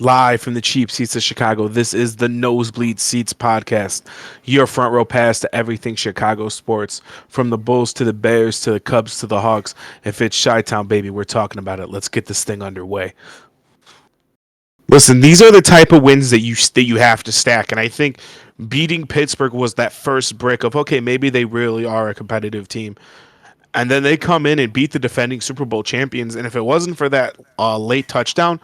Live from the cheap seats of Chicago, this is the Nosebleed Seats podcast. Your front row pass to everything Chicago sports, from the Bulls to the Bears to the Cubs to the Hawks. If it's Chi-Town, baby, we're talking about it. Let's get this thing underway. Listen, these are the type of wins that you have to stack, and I think beating Pittsburgh was that first brick of okay, maybe they really are a competitive team. And then they come in and beat the defending Super Bowl champions. And if it wasn't for that late touchdown,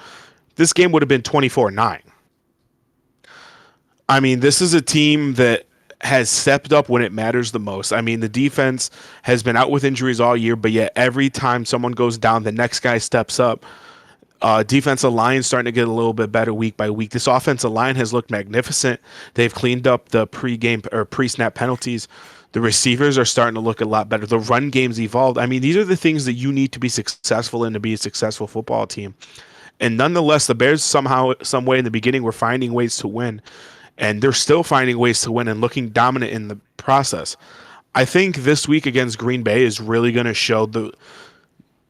this game would have been 24-9. I mean, this is a team that has stepped up when it matters the most. I mean, the defense has been out with injuries all year, but yet every time someone goes down, the next guy steps up. Defensive line starting to get a little bit better week by week. This offensive line has looked magnificent. They've cleaned up the pre-game or pre-snap penalties. The receivers are starting to look a lot better. The run game's evolved. I mean, these are the things that you need to be successful in to be a successful football team. And nonetheless, the Bears somehow, some way in the beginning were finding ways to win, and they're still finding ways to win and looking dominant in the process. I think this week against Green Bay is really going to show the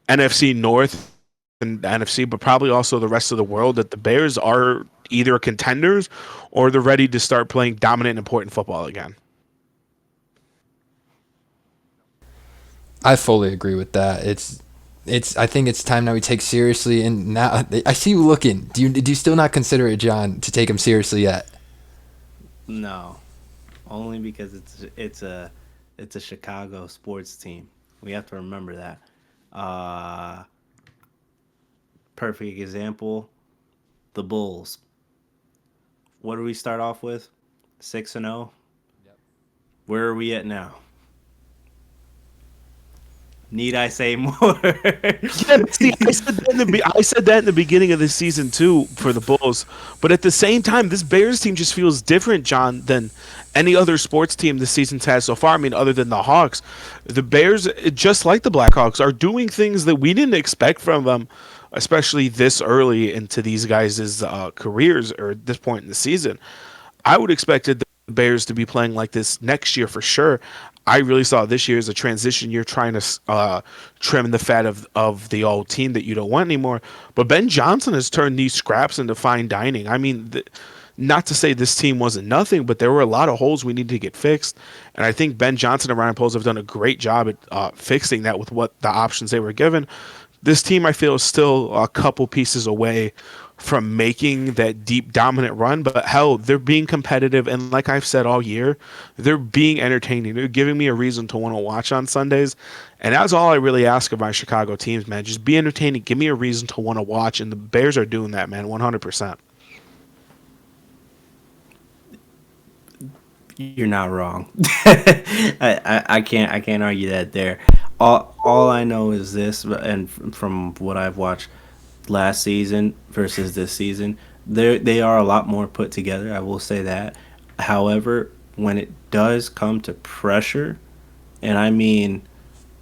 NFC North and the NFC, but probably also the rest of the world that the Bears are either contenders or they're ready to start playing dominant and important football again. I fully agree with that. It's. I think it's time now we take seriously. And now I see you looking. Do you still not consider it, John, to take him seriously yet? No, only because it's a Chicago sports team. We have to remember that. Uh, Perfect example: the Bulls. What do we start off with? 6-0. Where are we at now? Need I say more? Yeah, but see, I said that in the beginning of the season too for the Bulls, but at the same time, this Bears team just feels different, John, than any other sports team this season's had so far. I mean, other than the Hawks, the Bears, just like the Blackhawks, are doing things that we didn't expect from them, especially this early into these guys' careers or at this point in the season. I would expected the Bears to be playing like this next year for sure. I really saw this year as a transition year, trying to trim the fat of the old team that you don't want anymore. But Ben Johnson has turned these scraps into fine dining. I mean, not to say this team wasn't nothing, but there were a lot of holes we needed to get fixed. And I think Ben Johnson and Ryan Poles have done a great job at fixing that with what the options they were given. This team, I feel, is still a couple pieces away from making that deep dominant run, but hell, they're being competitive, and like I've said all year, they're being entertaining. They're giving me a reason to want to watch on Sundays, and that's all I really ask of my Chicago teams, man. Just be entertaining, give me a reason to want to watch, and the Bears are doing that, man, 100%. You're not wrong. I can't argue that there. All I know is this, and from what I've watched last season versus this season, they are a lot more put together. I will say that. However, when it does come to pressure, and I mean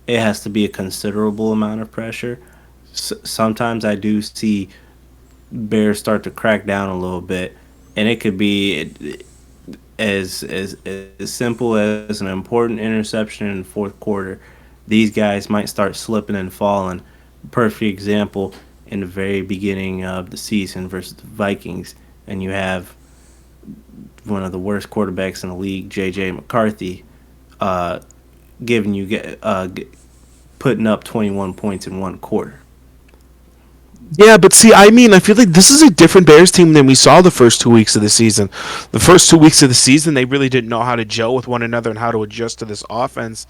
it has to be a considerable amount of pressure. Sometimes I do see Bears start to crack down a little bit, and it could be as simple as an important interception in the fourth quarter. These guys might start slipping and falling. Perfect example in the very beginning of the season versus the Vikings, and you have one of the worst quarterbacks in the league, J.J. McCarthy, uh, giving you putting up 21 points in one quarter. Yeah, but see, I mean, I feel like this is a different Bears team than we saw the first 2 weeks of the season. The first 2 weeks of the season, they really didn't know how to gel with one another and how to adjust to this offense.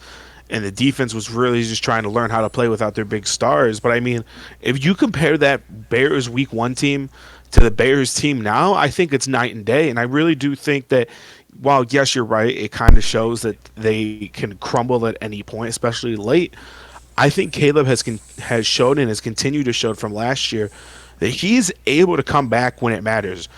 And the defense was really just trying to learn how to play without their big stars. But I mean, if you compare that Bears Week 1 team to the Bears team now, I think it's night and day. And I really do think that while, yes, you're right, it kind of shows that they can crumble at any point, especially late. I think Caleb has shown and has continued to show from last year that he's able to come back when it matters.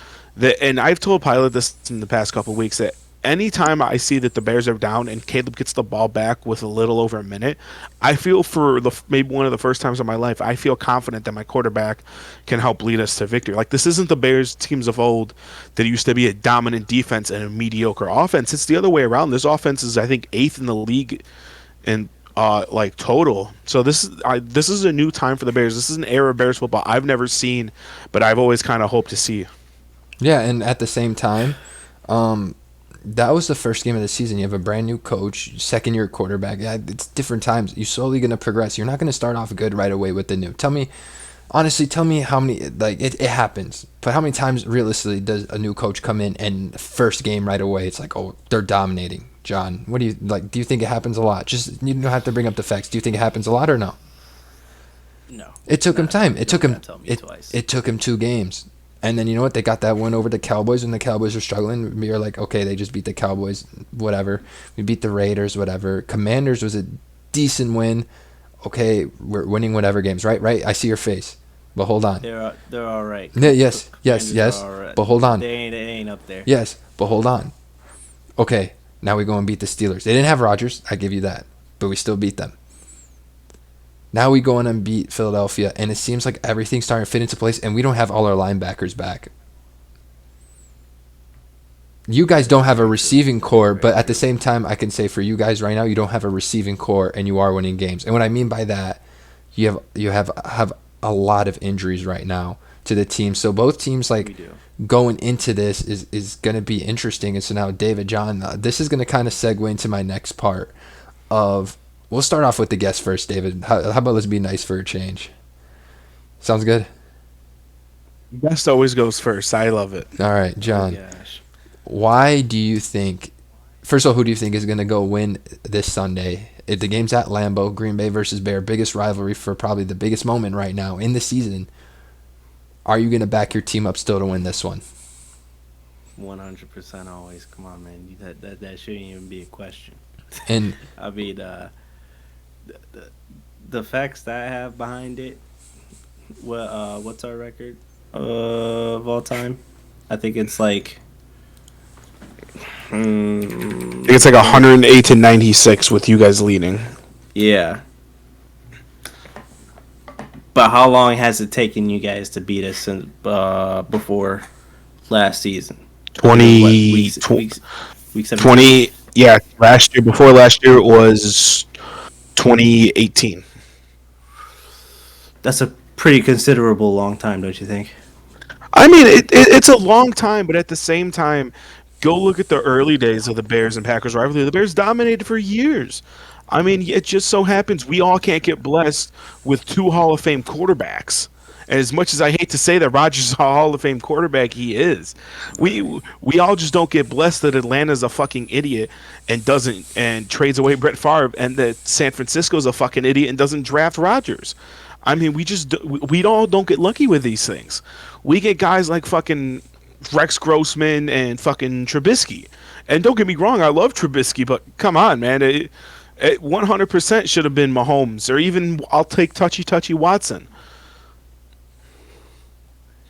And I've told Pilot this in the past couple of weeks that anytime I see that the Bears are down and Caleb gets the ball back with a little over a minute, I feel for maybe one of the first times in my life, I feel confident that my quarterback can help lead us to victory. Like, this isn't the Bears teams of old that used to be a dominant defense and a mediocre offense. It's the other way around. This offense is, I think, eighth in the league in like total. So this is a new time for the Bears. This is an era of Bears football I've never seen, but I've always kind of hoped to see. Yeah, and at the same time, that was the first game of the season. You have a brand new coach, second year quarterback. Yeah, it's different times. You're slowly going to progress. You're not going to start off good right away with the new. Honestly, tell me how many, like, it happens, but how many times realistically does a new coach come in and first game right away, it's like, oh, they're dominating? John, what do you, like, do you think it happens a lot? Just, you don't have to bring up the facts. Do you think it happens a lot or no? No. It took him time. It took him, Tell me it, twice. it took him 2 games. And then, you know what? They got that win over the Cowboys, and the Cowboys are struggling. We were like, okay, they just beat the Cowboys, whatever. We beat the Raiders, whatever. Commanders was a decent win. Okay, we're winning whatever games, right? Right? I see your face. But hold on. They're all right. Yeah, yes. All right. But hold on. They ain't up there. Yes, but hold on. Okay, now we go and beat the Steelers. They didn't have Rodgers, I give you that. But we still beat them. Now we go in and beat Philadelphia, and it seems like everything's starting to fit into place, and we don't have all our linebackers back. You guys don't have a receiving core, but at the same time, I can say for you guys right now, you don't have a receiving core, and you are winning games. And what I mean by that, you have a lot of injuries right now to the team. So both teams, like, going into this is going to be interesting. And so now, David, John, this is going to kind of segue into my next part of. We'll start off with the guest first, David. How about let's be nice for a change? Sounds good? Guest always goes first. I love it. All right, John. Oh, gosh. Why do you think, first of all, who do you think is going to go win this Sunday? If the game's at Lambeau, Green Bay versus Bear, biggest rivalry for probably the biggest moment right now in the season. Are you going to back your team up still to win this one? 100% always. Come on, man. That shouldn't even be a question. And I mean, the facts that I have behind it. What's our record of all time? I think it's like. I think it's like 108 to 96 with you guys leading. Yeah. But how long has it taken you guys to beat us since before last season? 20, Week 17? 20. Yeah, before last year it was 2018. That's a pretty considerable long time, don't you think? I mean, it's a long time, but at the same time, go look at the early days of the Bears and Packers rivalry. The Bears dominated for years. I mean, it just so happens we all can't get blessed with 2 Hall of Fame quarterbacks. And as much as I hate to say that Rodgers is a Hall of Fame quarterback, he is. We all just don't get blessed that Atlanta's a fucking idiot and trades away Brett Favre, and that San Francisco's a fucking idiot and doesn't draft Rodgers. I mean, we all don't get lucky with these things. We get guys like fucking Rex Grossman and fucking Trubisky. And don't get me wrong, I love Trubisky, but come on, man. It 100% should have been Mahomes, or even I'll take touchy Watson.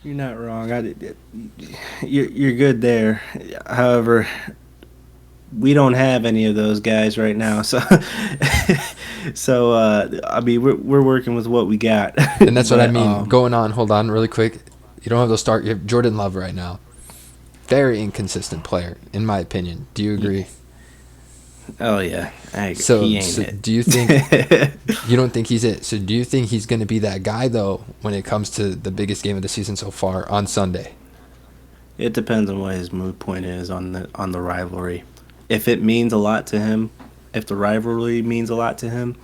You're not wrong. You're good there. However, we don't have any of those guys right now, so I mean we're working with what we got. And that's what I mean. Hold on, really quick. You don't have to start. You have Jordan Love right now. Very inconsistent player, in my opinion. Do you agree? Oh yeah. So he ain't it. Do you think you don't think he's it? So do you think he's going to be that guy though when it comes to the biggest game of the season so far on Sunday? It depends on what his mood point is on the rivalry. If it means a lot to him, if the rivalry means a lot to him,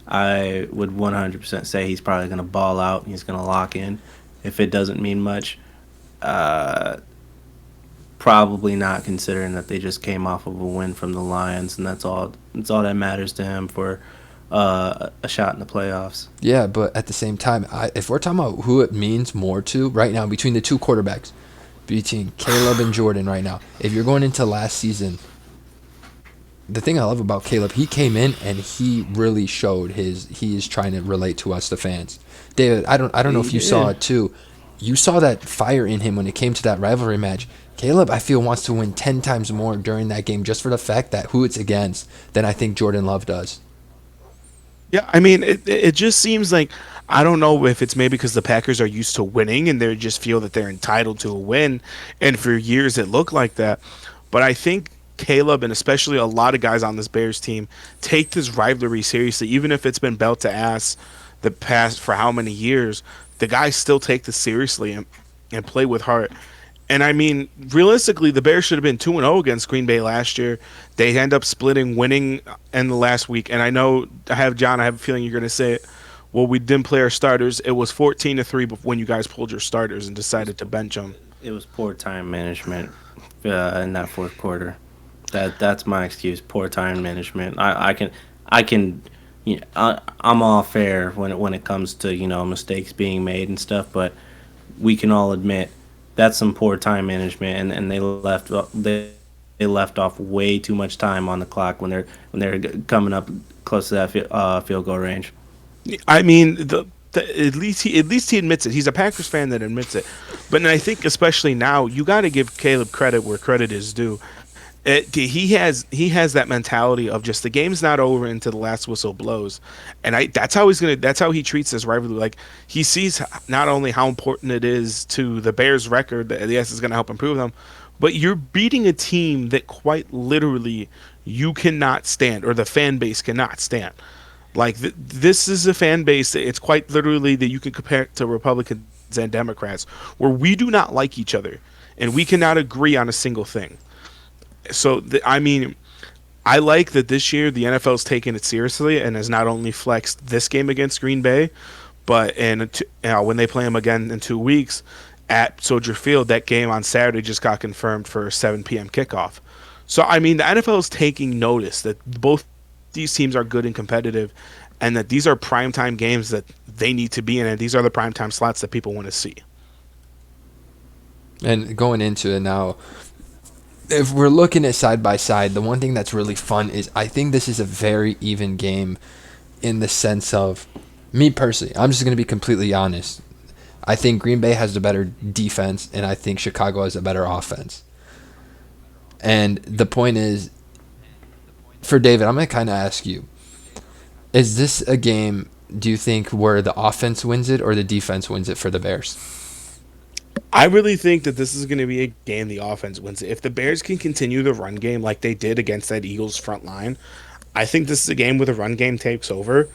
I would 100% say he's probably going to ball out. He's going to lock in. If it doesn't mean much, probably not, considering that they just came off of a win from the Lions, and that's all that matters to him for a shot in the playoffs. Yeah, but at the same time, if we're talking about who it means more to right now between the two quarterbacks, between Caleb and Jordan right now, if you're going into last season, the thing I love about Caleb, he came in and he really showed he is trying to relate to us, the fans. David, I don't know if you saw it too. You saw that fire in him when it came to that rivalry match. Caleb, I feel, wants to win 10 times more during that game just for the fact that who it's against than I think Jordan Love does. Yeah, I mean, it just seems like, I don't know if it's maybe because the Packers are used to winning and they just feel that they're entitled to a win, and for years it looked like that. But I think Caleb and especially a lot of guys on this Bears team take this rivalry seriously, even if it's been belt to ass the past for how many years. The guys still take this seriously and play with heart. And I mean, realistically, the Bears should have been 2-0 against Green Bay last year. They end up splitting, winning in the last week. And I know I have John. I have a feeling you're going to say it. Well, we didn't play our starters. It was 14-3 when you guys pulled your starters and decided to bench them. It was poor time management in that fourth quarter. That's my excuse. Poor time management. I can. I'm all fair when it comes to mistakes being made and stuff, but we can all admit that's some poor time management, and they left off way too much time on the clock when they're coming up close to that field goal range. I mean, at least he admits it. He's a Packers fan that admits it. But I think especially now, you got to give Caleb credit where credit is due. He has that mentality of just the game's not over until the last whistle blows, and that's how he treats this rivalry. Like, he sees not only how important it is to the Bears' record that yes is going to help improve them, but you're beating a team that quite literally you cannot stand, or the fan base cannot stand. Like, this is a fan base that it's quite literally that you can compare it to Republicans and Democrats, where we do not like each other and we cannot agree on a single thing. So, I mean, I like that this year the NFL's taken it seriously and has not only flexed this game against Green Bay, but when they play them again in 2 weeks at Soldier Field, that game on Saturday just got confirmed for a 7 p.m. kickoff. So, I mean, the NFL is taking notice that both these teams are good and competitive, and that these are primetime games that they need to be in, and these are the primetime slots that people want to see. And going into it now, if we're looking at side by side, the one thing that's really fun is I think this is a very even game in the sense of, me personally, I'm just going to be completely honest. I think Green Bay has the better defense, and I think Chicago has a better offense. And the point is, for David, I'm going to kind of ask you, is this a game, do you think, where the offense wins it or the defense wins it for the Bears? I really think that this is going to be a game the offense wins it. If the Bears can continue the run game like they did against that Eagles front line, I think this is a game where the run game takes over.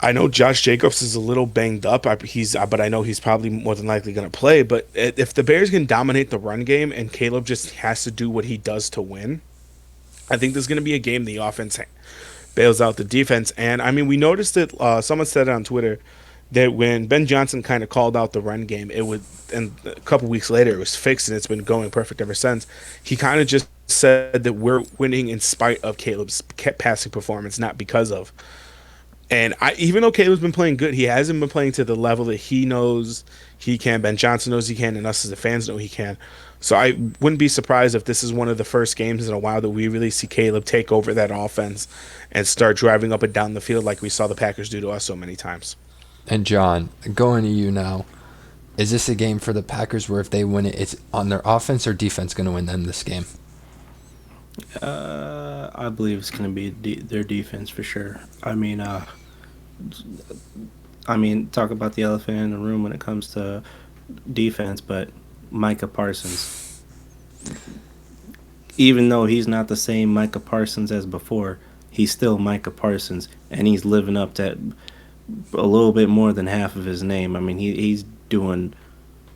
I know Josh Jacobs is a little banged up, but I know he's probably more than likely going to play. But if the Bears can dominate the run game and Caleb just has to do what he does to win, I think there's going to be a game the offense bails out the defense. And, I mean, we noticed that someone said it on Twitter that when Ben Johnson kind of called out the run game, and a couple weeks later it was fixed and it's been going perfect ever since. He kind of just said that we're winning in spite of Caleb's passing performance, not because of. And even though Caleb's been playing good, he hasn't been playing to the level that he knows he can. Ben Johnson knows he can, and us as the fans know he can. So I wouldn't be surprised if this is one of the first games in a while that we really see Caleb take over that offense and start driving up and down the field like we saw the Packers do to us so many times. And John, going to you now, is this a game for the Packers where if they win it, it's on their offense or defense going to win them this game? I believe it's going to be their defense for sure. I mean, talk about the elephant in the room when it comes to defense, but Micah Parsons, even though he's not the same Micah Parsons as before, he's still Micah Parsons, and he's living up to a little bit more than half of his name. I mean, he's doing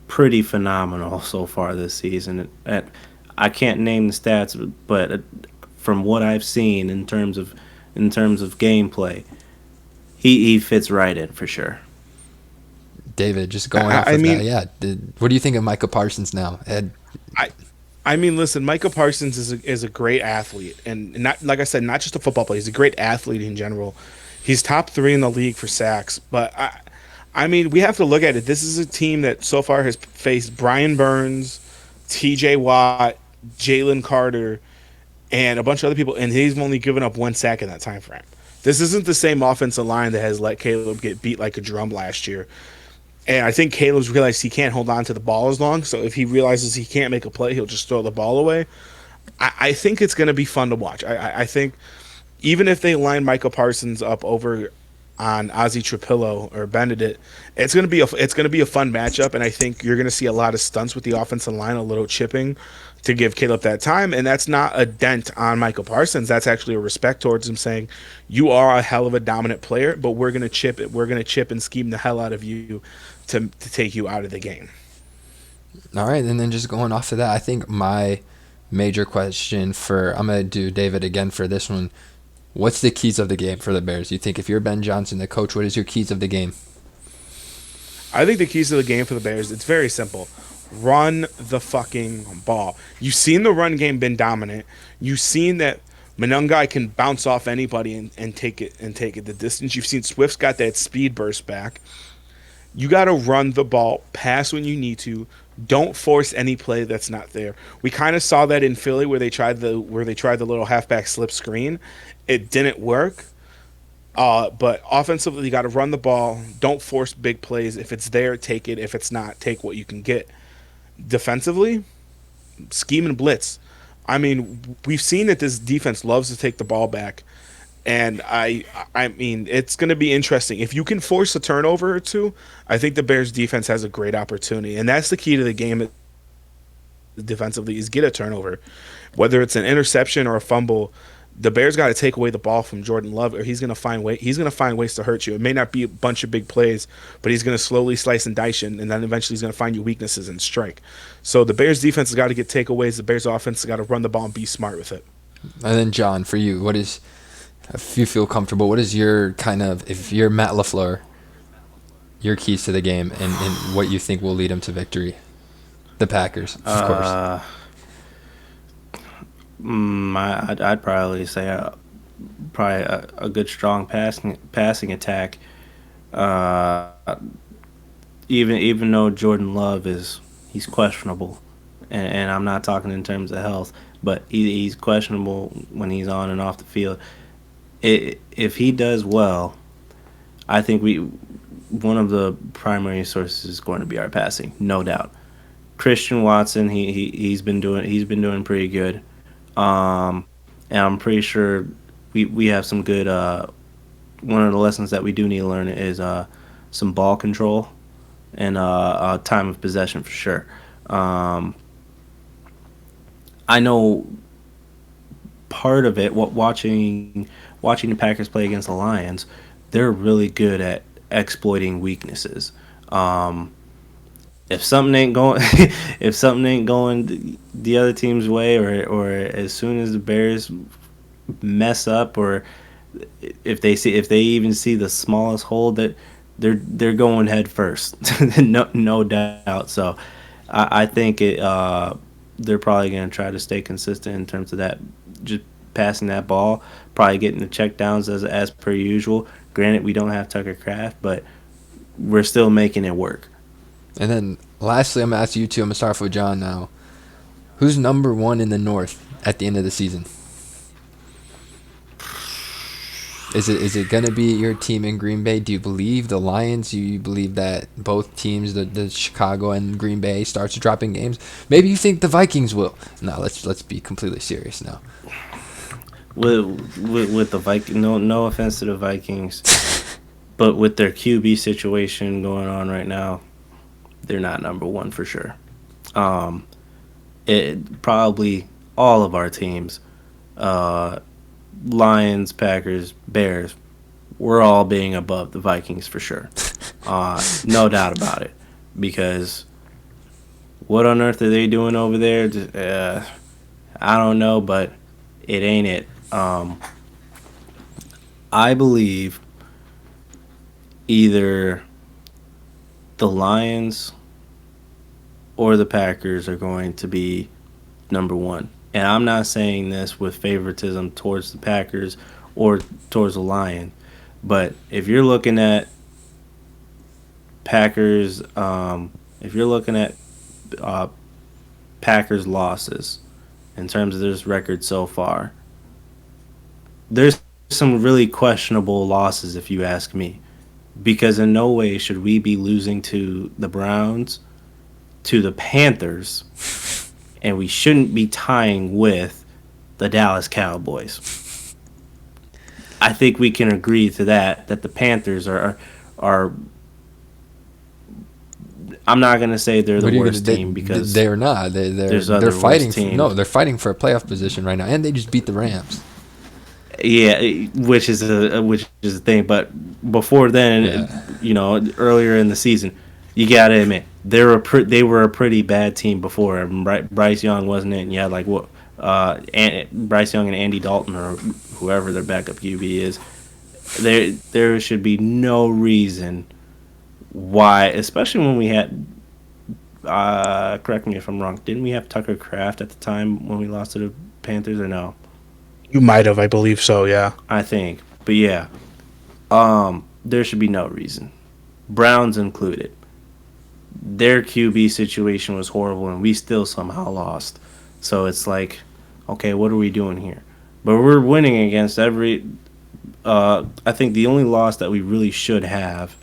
pretty phenomenal so far this season. I can't name the stats, but from what I've seen in terms of gameplay, he fits right in for sure. David, just going off of that, yeah. What do you think of Micah Parsons now, Ed? I mean, listen, Micah Parsons is a great athlete, and not, like I said, not just a football player. He's a great athlete in general. He's top 3 in the league for sacks, but I mean, we have to look at it. This is a team that so far has faced Brian Burns, T.J. Watt, Jalen Carter, and a bunch of other people, and he's only given up 1 sack in that time frame. This isn't the same offensive line that has let Caleb get beat like a drum last year. And I think Caleb's realized he can't hold on to the ball as long, so if he realizes he can't make a play, he'll just throw the ball away. I think it's going to be fun to watch. I think even if they line Micah Parsons up over on Ozzy Trapillo or Benedict. It's gonna be a fun matchup, and I think you're gonna see a lot of stunts with the offensive line, a little chipping to give Caleb that time, and that's not a dent on Michael Parsons. That's actually a respect towards him, saying you are a hell of a dominant player, but we're gonna chip it. We're gonna chip and scheme the hell out of you to take you out of the game. All right, and then just going off of that, I think my major question I'm going to do David again for this one. What's the keys of the game for the Bears? You think if you're Ben Johnson, the coach, what is your keys of the game? I think the keys to the game for the Bears, it's very simple. Run the fucking ball. You've seen the run game been dominant. You've seen that Monangai can bounce off anybody and take it the distance. You've seen Swift's got that speed burst back. You got to run the ball, pass when you need to. Don't force any play that's not there. We kind of saw that in Philly where they tried the little halfback slip screen. It didn't work. But offensively, you got to run the ball. Don't force big plays. If it's there, take it. If it's not, take what you can get. Defensively, scheme and blitz. I mean, we've seen that this defense loves to take the ball back, and I mean, it's going to be interesting. If you can force a turnover or two, I think the Bears defense has a great opportunity, and that's the key to the game defensively is get a turnover, whether it's an interception or a fumble. The Bears got to take away the ball from Jordan Love, or he's going to find ways to hurt you. It may not be a bunch of big plays, but he's going to slowly slice and dice you, and then eventually he's going to find your weaknesses and strike. So the Bears defense has got to get takeaways. The Bears offense has got to run the ball and be smart with it. And then John, for you, if you feel comfortable, what is your if you're Matt LaFleur, your keys to the game and what you think will lead him to victory? The Packers, of course. I'd probably say a good strong passing attack. Even though Jordan Love he's questionable, and I'm not talking in terms of health, but he's questionable when he's on and off the field. If he does well, I think one of the primary sources is going to be our passing, no doubt. Christian Watson, he's been doing pretty good. And I'm pretty sure we have some good. One of the lessons that we do need to learn is some ball control and time of possession for sure. I know part of it. Watching the Packers play against the Lions, they're really good at exploiting weaknesses. If something ain't going, the other team's way, or as soon as the Bears mess up, or if they even see the smallest hole, that they're going head first, no doubt. So I think they're probably going to try to stay consistent in terms of that, just passing that ball, probably getting the check downs as per usual. Granted, we don't have Tucker Kraft, but we're still making it work. And then lastly, I'm going to ask you two. I'm going to start off with John now. Who's number one in the North at the end of the season? Is it going to be your team in Green Bay? Do you believe the Lions? Do you believe that both teams, the Chicago and Green Bay, starts dropping games? Maybe you think the Vikings will. No, let's be completely serious now. With the Vikings, no offense to the Vikings, but with their QB situation going on right now, they're not number one for sure. It probably all of our teams, Lions, Packers, Bears, we're all being above the Vikings for sure. No doubt about it. Because what on earth are they doing over there? I don't know, but it ain't it. I believe either the Lions or the Packers are going to be number one. And I'm not saying this with favoritism towards the Packers or towards the Lions, but if you're looking at Packers, if you're looking at Packers losses in terms of this record so far, there's some really questionable losses, if you ask me, because in no way should we be losing to the Browns, to the Panthers, and we shouldn't be tying with the Dallas Cowboys. I think we can agree to that the Panthers are. I'm not gonna say they're the What are you worst gonna? team because They're not. there's They're other worse fighting. teams. They're fighting for a playoff position right now, and they just beat the Rams. Yeah, which is a thing. But before then, Yeah. earlier in the season, you gotta admit they were a pretty bad team before. And Bryce Young wasn't it? And you had like what, Bryce Young and Andy Dalton or whoever their backup QB is. There should be no reason why, especially when we had. Correct me if I'm wrong. Didn't we have Tucker Kraft at the time when we lost to the Panthers or no? You might have, I believe so. Yeah. I think. But yeah, there should be no reason. Browns included. Their QB situation was horrible, and we still somehow lost. So it's like, okay, what are we doing here? But we're winning against every. I think the only loss that we really should have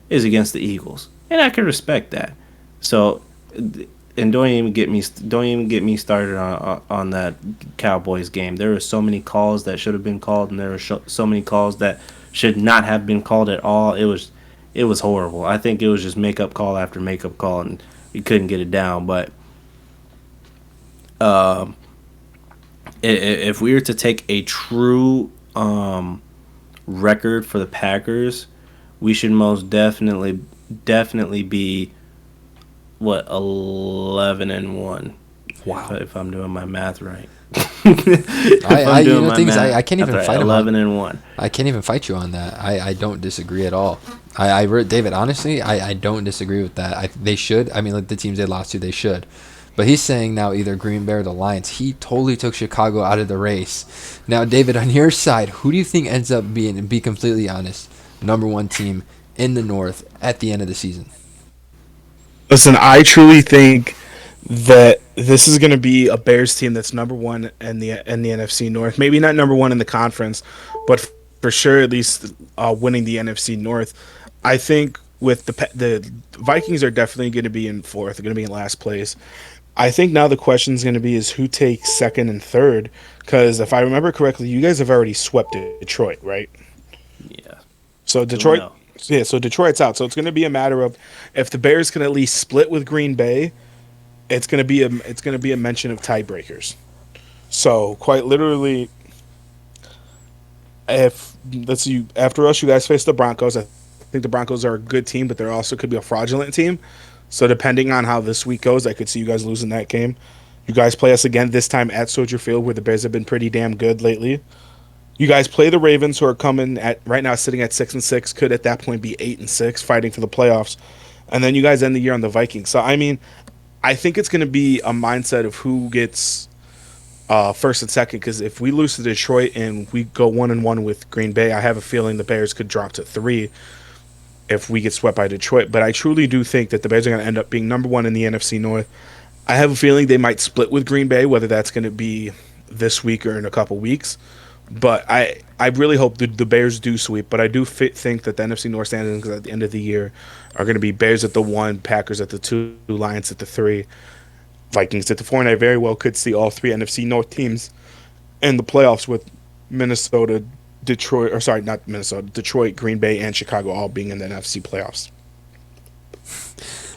is against the Eagles, and I can respect that. So, and don't even get me started on that Cowboys game. There were so many calls that should have been called, and there were so many calls that should not have been called at all. It was horrible. I think it was just makeup call after makeup call, and we couldn't get it down. But if we were to take a true record for the Packers, we should most definitely be what 11-1. Wow. If I'm doing my math right. I can't even fight 11-1. I can't even fight you on that. I don't disagree at all. David, honestly, I don't disagree with that. They should. I mean, like the teams they lost to, they should. But he's saying now either Green Bay or the Lions. He totally took Chicago out of the race. Now, David, on your side, who do you think ends up being, and be completely honest, number one team in the North at the end of the season? Listen, I truly think that this is going to be a Bears team that's number one in the NFC North. Maybe not number one in the conference, but for sure at least winning the NFC North. I think with the Vikings are definitely going to be in fourth. They're going to be in last place. I think now the question is going to be is who takes second and third. Because if I remember correctly, you guys have already swept Detroit, right? Yeah. So Detroit, yeah. So Detroit's out. So it's going to be a matter of if the Bears can at least split with Green Bay, it's going to be a mention of tiebreakers. So quite literally, if after us, you guys face the Broncos. I think the Broncos are a good team, but they're also could be a fraudulent team. So depending on how this week goes, I could see you guys losing that game. You guys play us again this time at Soldier Field, where the Bears have been pretty damn good lately. You guys play the Ravens, who are coming at right now sitting at 6-6, could at that point be 8-6, fighting for the playoffs, and then you guys end the year on the Vikings. So I mean, I think it's going to be a mindset of who gets first and second. Because if we lose to Detroit and we go 1-1 with Green Bay, I have a feeling the Bears could drop to 3 if we get swept by Detroit. But I truly do think that the Bears are going to end up being number one in the NFC North. I have a feeling they might split with Green Bay, whether that's going to be this week or in a couple weeks. But I really hope the Bears do sweep. But I do think that the NFC North standings at the end of the year are going to be Bears at the 1, Packers at the 2, Lions at the 3, Vikings at the 4. And I very well could see all 3 NFC North teams in the playoffs with Minnesota, Detroit, or sorry, not Minnesota, Detroit, Green Bay, and Chicago all being in the NFC playoffs.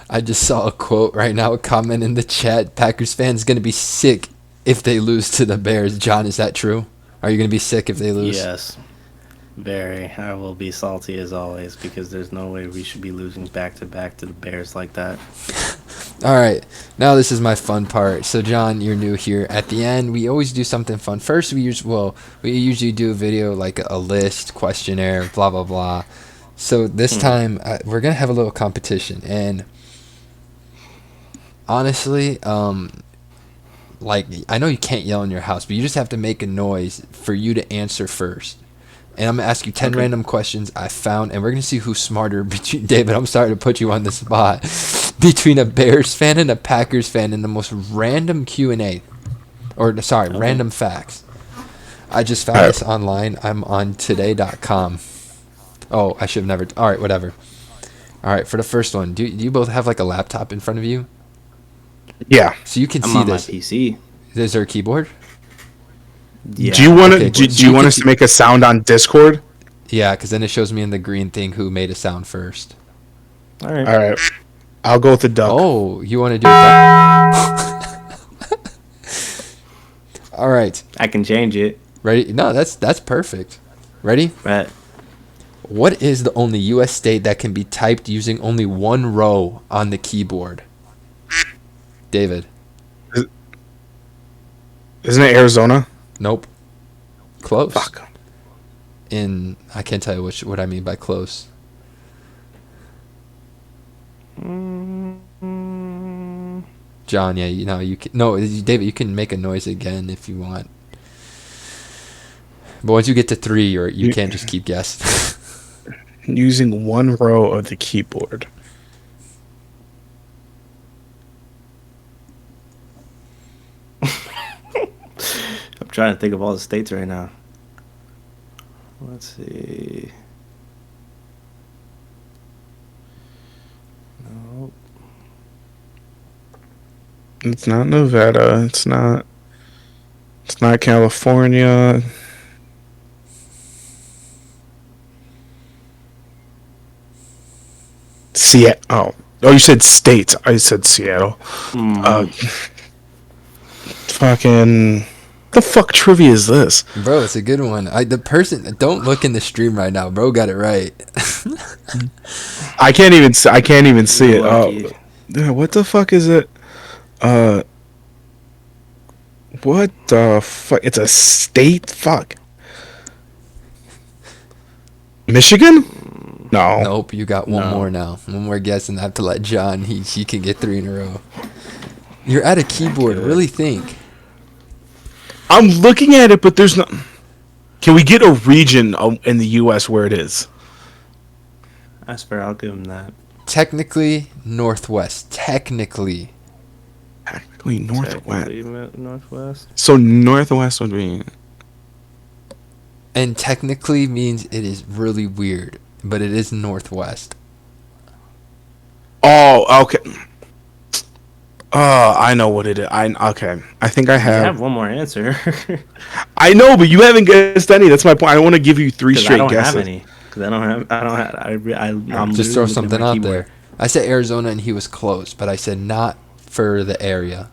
I just saw a quote right now, a comment in the chat. Packers fans going to be sick if they lose to the Bears. John, is that true? Are you going to be sick if they lose? Yes. Very. I will be salty as always because there's no way we should be losing back-to-back to the Bears like that. All right. Now this is my fun part. So, John, you're new here. At the end, we always do something fun. First, we usually do a video like a list, questionnaire, blah, blah, blah. So this time, we're going to have a little competition. And honestly, like, I know you can't yell in your house, but you just have to make a noise for you to answer first. And I'm going to ask you 10 random questions I found, and we're going to see who's smarter between David. I'm sorry to put you on the spot. Between a Bears fan and a Packers fan in the most random Q&A. Random facts. I just found this online. I'm on today.com. Oh, I should have never. All right, whatever. All right, for the first one, do you both have like a laptop in front of you? Yeah. So you can I'm see on this. my PC. Is there a keyboard? Yeah. Do you want to Okay, do, so do you you want can us see- to make a sound on Discord? Yeah, because then it shows me in the green thing who made a sound first. All right. All right, I'll go with the duck. Oh, you want to do that? All right. I can change it. Ready? No, that's perfect. Ready? Right. What is the only U.S. state that can be typed using only one row on the keyboard? David. Isn't it Arizona? Nope. Close. Fuck. I can't tell you what I mean by close. John, yeah, you can. No, David, you can make a noise again if you want. But once you get to 3, you can't just keep guessing. Using one row of the keyboard. I'm trying to think of all the states right now. Let's see. No. It's not Nevada. It's not California. Seattle. Oh, you said states. I said Seattle. Fucking. The fuck trivia is this? Bro, it's a good one. Don't look in the stream right now. Bro got it right. I can't even see it. Lucky. Yeah, what the fuck is it? What the fuck? It's a state? Fuck. Michigan? No. Nope, you got one No. more now. One more guess, and I have to let John. He can get 3 in a row. You're at a keyboard. Really think. I'm looking at it, but there's no. Can we get a region in the U.S. where it is? That's fair. I'll give him that. Technically, Northwest. Technically. Technically, Northwest. Technically, Northwest. So Northwest would be. And technically means it is really weird, but it is Northwest. Oh, okay. I know what it is. Okay. I think I I have. have one more answer. I know, but you haven't guessed any. That's my point. I want to give you 3 'Cause I straight don't guesses. have any. Because I'm Just literally throw looking at something my out keyboard. there. I said Arizona and he was close, but I said not for the area.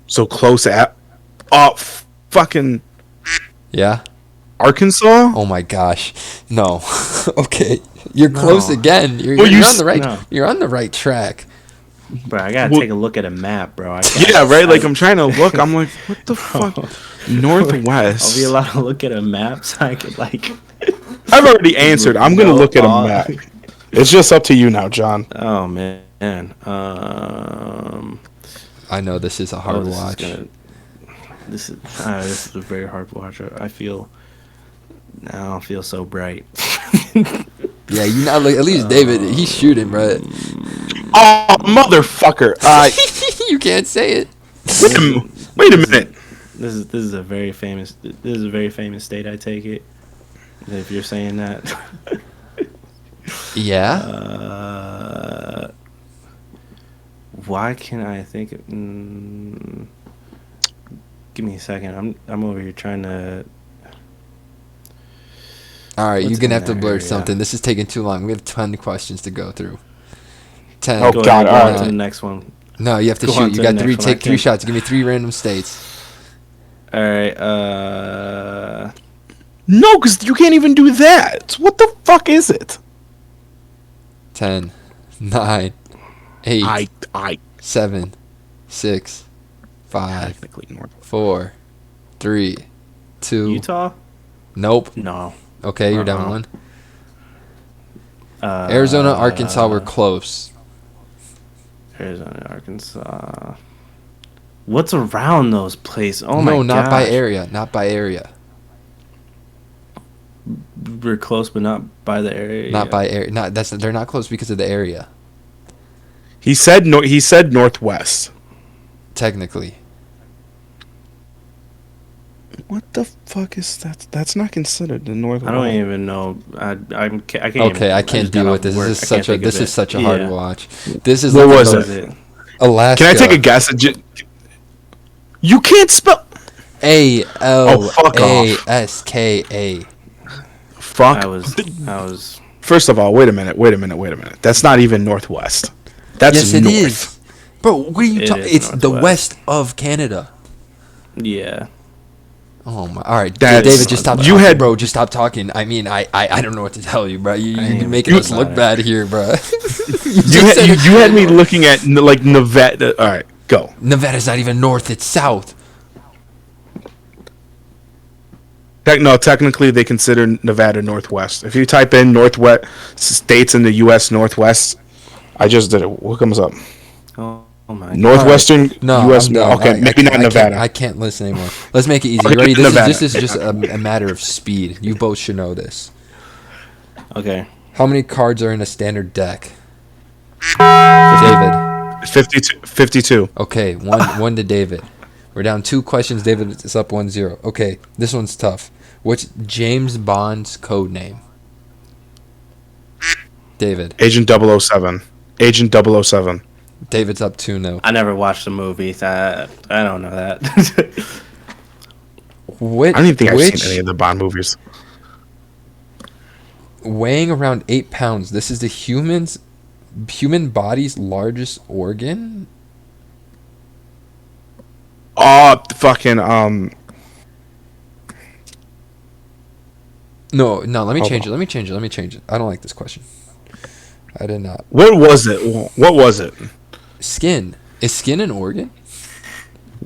So close at. Fucking Yeah? Arkansas. Oh my gosh. No. Okay. You're close No. again. You're, Well, you're you on the right no. you're on the right track. Bro, I gotta Well- take a look at a map, bro. I can't- Yeah, right. Like I'm trying to look. I'm like, what the fuck? Northwest. I'll be allowed to look at a map so I could like. I've already answered. I'm gonna No, look at a map. It's just up to you now, John. Oh man. I know this is a hard this is watch. this is a very hard watch. I feel. Now I don't feel so bright. Yeah, you not look, at least David, he's shooting, bro. Oh, motherfucker! You can't say it. Wait a minute. This is a very famous. This is a very famous state. I take it. If you're saying that. Yeah. Why can't I think? Give me a second. I'm over here trying to. All right, you're What's gonna in have to that blur area? something. This is taking too long. We have 10 questions to go through. 10. Oh, Go God, ahead, go all on right. to the next one. No, you have to Go on shoot. to You the got 3. next one. I Take 3 can't- shots. Give me 3 random states. All right. No, because you can't even do that. What the fuck is it? 10, 9, 8, I 7, 6, 5, technically North. 4, 3, 2. Utah? Nope. No. Okay, you're down Uh-uh. 1. Arizona, Arkansas were close. Arizona, Arkansas. What's around those places? Oh my No, god. not by area. Not by area. We're close, but not by the area. Not by area. Not they're not close because of the area. He said Northwest. Technically. What the fuck is that? That's not considered the Northwest. I don't even know. I can't. Okay, I just can't got deal off with this. work. This is I can't such a think of it. such a hard Yeah. watch. This is What like was What was it? Alaska. Can I take a guess? You can't spell. Alaska. Fuck. I was. First of all, wait a minute. That's not even northwest. That's Yes, it north. is. Bro, what are you It talking? is It's the northwest. west of Canada. Yeah. Oh my! All right, That's- David, just stop. you talking, had- bro. Just stop talking. I mean, I don't know what to tell you, bro. You're ain't making even us look about it. bad here, bro. You had me looking at like Nevada. All right, go. Nevada's not even north; it's south. No, technically they consider Nevada northwest. If you type in northwest states in the U.S. Northwest, I just did it. What comes up? Oh my. God. Northwestern No, U.S. I'm done. Okay, maybe not Nevada. I can't listen anymore. Let's make it easy. Okay, Ready? Nevada. This is just a matter of speed. You both should know this. Okay. How many cards are in a standard deck? David. 52. Okay, one to David. We're down 2 questions. David is up 1-0. Okay, this one's tough. What's James Bond's code name? David. Agent 007. Agent 007. David's up 2-0. I never watched the movie. So I don't know that. Which, I don't even think I've seen any of the Bond movies. weighing around 8 pounds. This is the human body's largest organ. Oh, fucking No. Let me Hold change on. it. Let me change it. I don't like this question. I did not. What was it? What was it? Skin. Is skin an organ?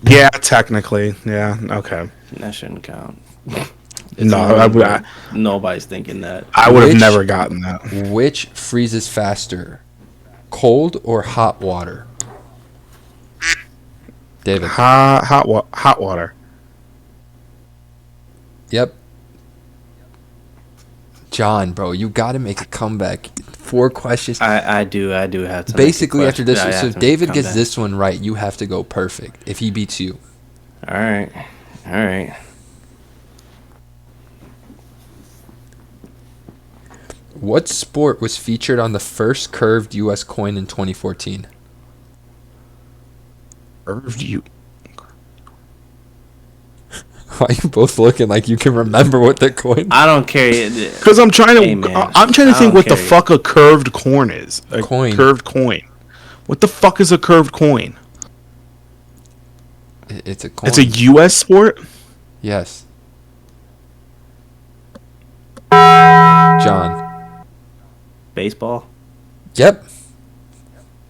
Yeah, technically. Yeah. Okay. That shouldn't count. No, Nobody's thinking that. I would have Which- never gotten that. Which freezes faster, cold or hot water? David. Hot water. Yep. John, bro, you got to make a comeback. 4 questions. I do have to. make a Basically, after question. this, I so have to if David come gets back. this one right, you have to go perfect. If he beats you, All right. what sport was featured on the first curved U.S. coin in 2014? Curved you. Why are you both looking like you can remember what the coin? I don't care. Because I'm trying to. Hey, man, I'm trying to I think don't what the care. fuck a curved corn is. A Coin. Curved coin. What the fuck is a curved coin? It's a coin. It's a U.S. sport. Yes. John. Baseball. Yep.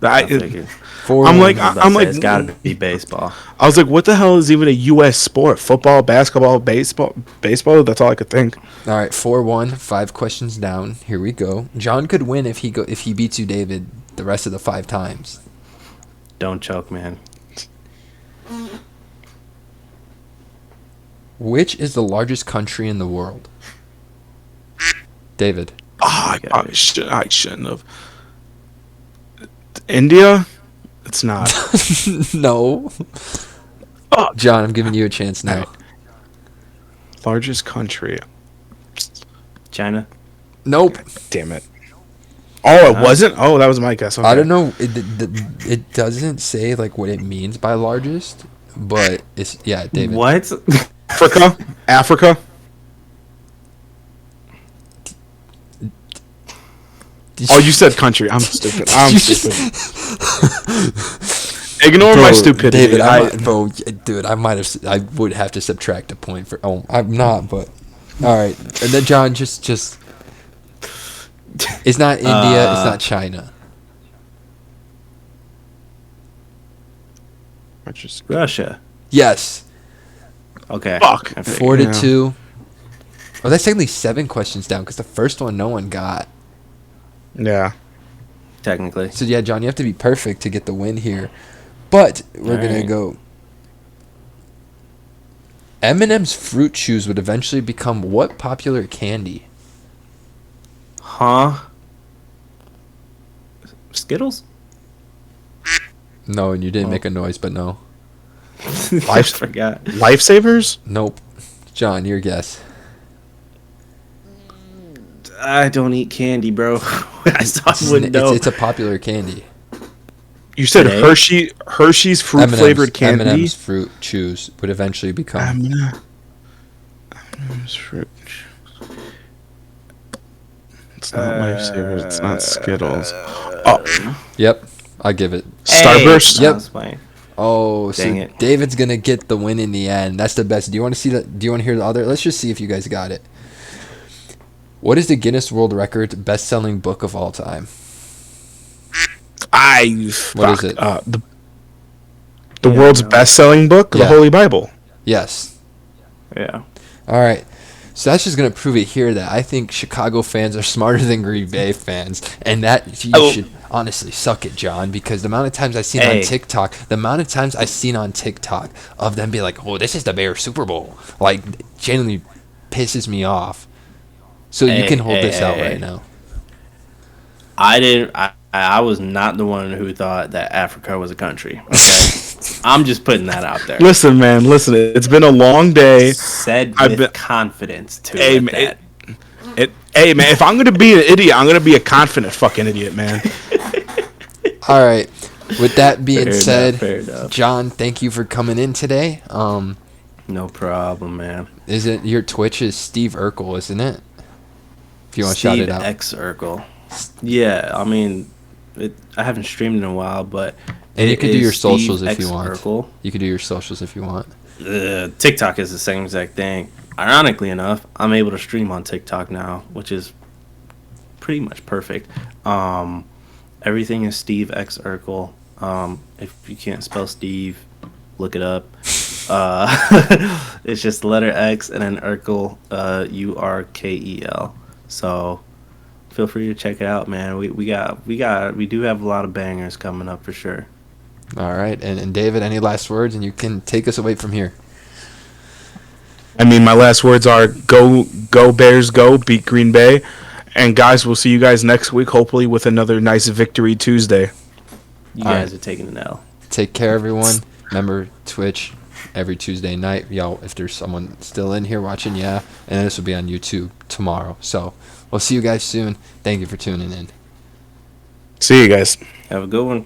I figured. 4 I'm like, I was about to I'm say, like, it's got to be baseball. I was like, what the hell is even a U.S. sport? Football, basketball, baseball. That's all I could think. All right, 4-1, 5 questions down. Here we go. John could win if he beats you, David, the rest of the 5 times. Don't choke, man. Which is the largest country in the world? David. Oh, I shouldn't have. India? It's not. No. Oh. John, I'm giving you a chance now. Largest country. China. Nope. Damn it. Oh, it wasn't? Oh, that was my guess. Okay. I don't know. It doesn't say like what it means by largest, but it's David. What? Africa? Oh, you said country. I'm stupid. I'm stupid. Ignore my stupidity. David, I would have to subtract a point for. Oh, I'm not, but all right. And then John, just. It's not India. It's not China. Russia. Yes. Okay. Fuck. I figured. 4-2. Oh, that's technically 7 questions down because the first one no one got. Yeah. Technically. So yeah, John, you have to be perfect to get the win here. But we're gonna Alright. go. M&M's fruit chews would eventually become what popular candy? Huh? Skittles? No, and you didn't make a noise, but no. I forgot. Lifesavers? Nope. John, your guess. I don't eat candy, bro. I wouldn't know. It's a popular candy. You said Today? Hershey's fruit flavored candy. M&M's fruit chews would eventually become. M&M's fruit. It's not Lifesavers. It's not Skittles. Oh, Yep, I give it. Starburst. Yep. I was playing. Oh, so Dang it. David's gonna get the win in the end. That's the best. Do you want to see that? Do you want to hear the other? Let's just see if you guys got it. What is the Guinness World Record best-selling book of all time? What is it? The Yeah, world's no. best-selling book, the Yeah. Holy Bible. Yes. Yeah. All right. So that's just gonna prove it here that I think Chicago fans are smarter than Green Bay fans, and that you should honestly suck it, John, because the amount of times I've seen on TikTok, of them be like, "Oh, this is the Bears Super Bowl," like genuinely pisses me off. So you can hold this out right now. I was not the one who thought that Africa was a country. Okay, I'm just putting that out there. Listen, man. Listen. It's been a long day. Said I've with been- confidence too. Hey, at man, that. Hey, man. If I'm gonna be an idiot, I'm gonna be a confident fucking idiot, man. All right. With that being said, fair enough. John, thank you for coming in today. No problem, man. Is it your Twitch is Steve Urkel, isn't it? If you want to shout it out. X Urkel. Yeah, I mean, I haven't streamed in a while, but And you it can do is your socials Steve if you X want. Urkel. You can do your socials if you want. TikTok is the same exact thing. Ironically enough, I'm able to stream on TikTok now, which is pretty much perfect. Everything is Steve X Urkel. If you can't spell Steve, look it up. It's just the letter X and then Urkel, Urkel. So feel free to check it out, man. We do have a lot of bangers coming up for sure. All right. And David, any last words? And you can take us away from here. I mean, my last words are go Bears, go beat Green Bay, and guys, we'll see you guys next week, hopefully with another nice victory Tuesday. You All guys right. are taking an L. Take care, everyone. Remember, Twitch every Tuesday night. Yo, if there's someone still in here watching, yeah. And this will be on YouTube tomorrow. So we'll see you guys soon. Thank you for tuning in. See you guys. Have a good one.